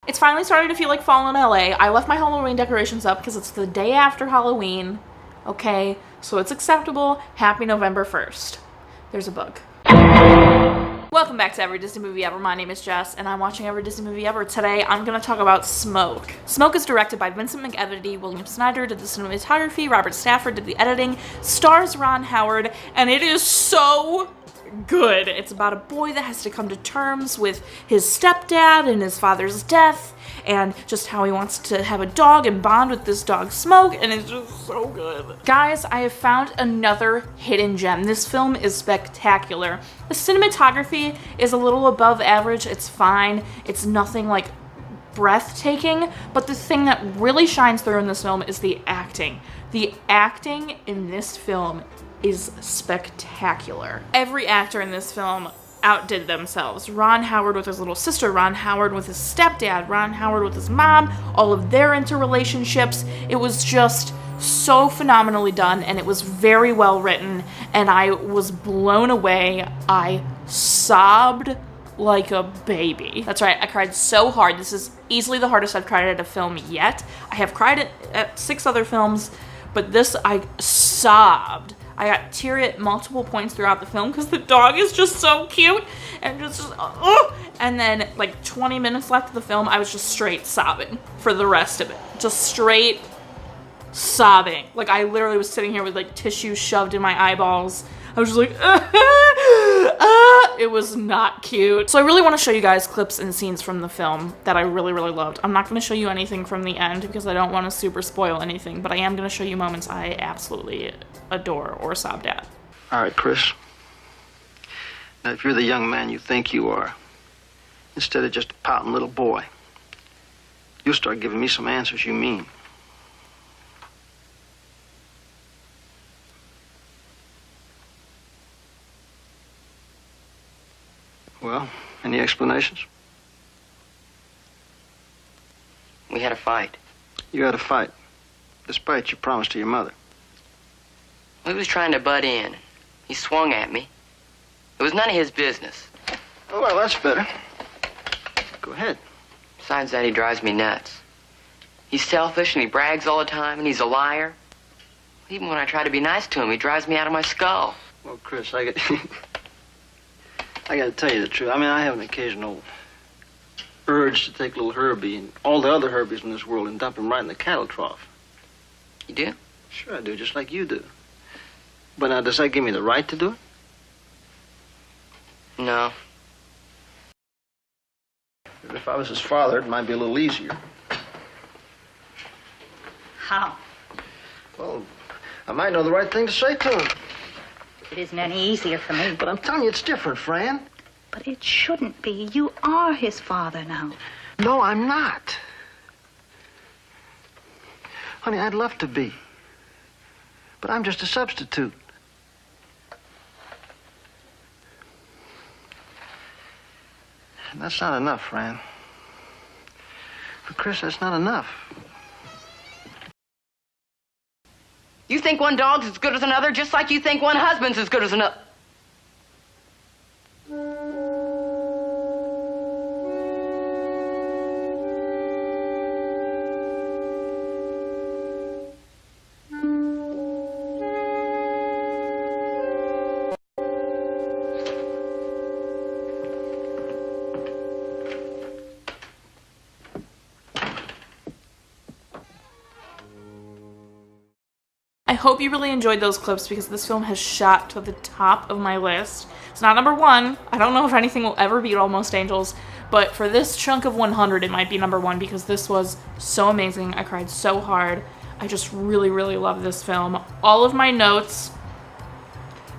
It's finally starting to feel like fall in LA. I left my Halloween decorations up because it's the day after Halloween. Okay, so it's acceptable. Happy November 1st. There's a bug. Welcome back to Every Disney Movie Ever. My name is Jess, and I'm watching Every Disney Movie Ever. Today, I'm going to talk about Smoke. Smoke is directed by Vincent McEvedy. William Snyder did the cinematography. Robert Stafford did the editing. Stars Ron Howard, and it is so good. It's about a boy that has to come to terms with his stepdad and his father's death, and just how he wants to have a dog and bond with this dog Smoke, and it's just so good. Guys, I have found another hidden gem. This film is spectacular. The cinematography is a little above average. It's fine. It's nothing like breathtaking, but the thing that really shines through in this film is the acting. The acting in this film is spectacular. Every actor in this film outdid themselves. Ron Howard with his little sister, Ron Howard with his stepdad, Ron Howard with his mom, all of their interrelationships. It was just so phenomenally done, and it was very well written, and I was blown away. I sobbed like a baby. That's right, I cried so hard. This is easily the hardest I've cried at a film yet. I have cried at 6 other films, but this, I sobbed. I got teary at multiple points throughout the film because the dog is just so cute and just and then like 20 minutes left of the film, I was just straight sobbing for the rest of it. Just straight sobbing. Like I literally was sitting here with like tissue shoved in my eyeballs. I was just like, it was not cute. So I really want to show you guys clips and scenes from the film that I really, really loved. I'm not going to show you anything from the end because I don't want to super spoil anything, but I am going to show you moments I absolutely adore or sobbed at. All right, Chris. Now, if you're the young man you think you are, instead of just a pouting little boy, you'll start giving me some answers you mean. Well, any explanations? We had a fight. You had a fight, despite your promise to your mother. He was trying to butt in. He swung at me. It was none of his business. Oh, well, that's better. Go ahead. Besides that, he drives me nuts. He's selfish and he brags all the time and he's a liar. Even when I try to be nice to him, he drives me out of my skull. Well, Chris, I got to tell you the truth. I mean, I have an occasional urge to take little Herbie and all the other Herbies in this world and dump him right in the cattle trough. You do? Sure I do, just like you do. But now, does that give me the right to do it? No. If I was his father, it might be a little easier. How? Well, I might know the right thing to say to him. It isn't any easier for me. But I'm telling you, it's different, Fran. But it shouldn't be. You are his father now. No, I'm not. Honey, I'd love to be. But I'm just a substitute. And that's not enough, Fran. For Chris, that's not enough. You think one dog's as good as another, just like you think one husband's as good as another. I hope you really enjoyed those clips because this film has shot to the top of my list. It's not number 1. I don't know if anything will ever beat Almost Angels, but for this chunk of 100, it might be number 1 because this was so amazing. I cried so hard. I just really, really love this film. All of my notes,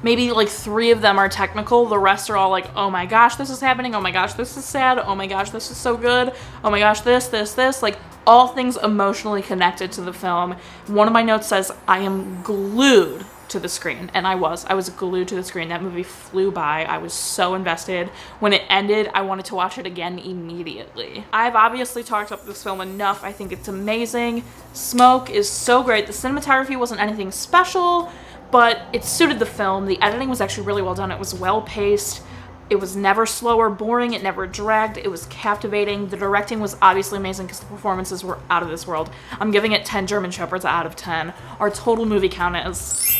maybe like 3 of them are technical. The rest are all like, oh my gosh, this is happening. Oh my gosh, this is sad. Oh my gosh, this is so good. Oh my gosh, this. Like, all things emotionally connected to the film. One of my notes says, I am glued to the screen, and I was glued to the screen. That movie flew by. I was so invested. When it ended, I wanted to watch it again immediately. I've obviously talked up this film enough. I think it's amazing. Smoke is so great. The cinematography wasn't anything special, but it suited the film. The editing was actually really well done. It was well paced. It was never slow or boring. It never dragged. It was captivating. The directing was obviously amazing because the performances were out of this world. I'm giving it 10 German Shepherds out of 10. Our total movie count is...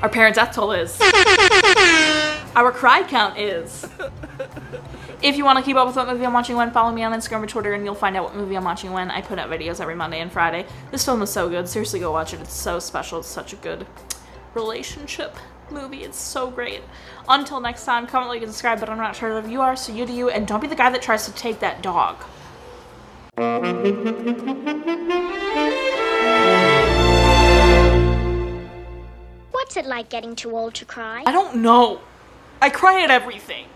Our parent death toll is... Our cry count is... If you want to keep up with what movie I'm watching when, follow me on Instagram or Twitter and you'll find out what movie I'm watching when. I put out videos every Monday and Friday. This film is so good. Seriously, go watch it. It's so special. It's such a good relationship movie. It's so great. Until next time, comment, like, and subscribe, but I'm not sure if you are, so you do you, and don't be the guy that tries to take that dog. What's it like getting too old to cry? I don't know. I cry at everything.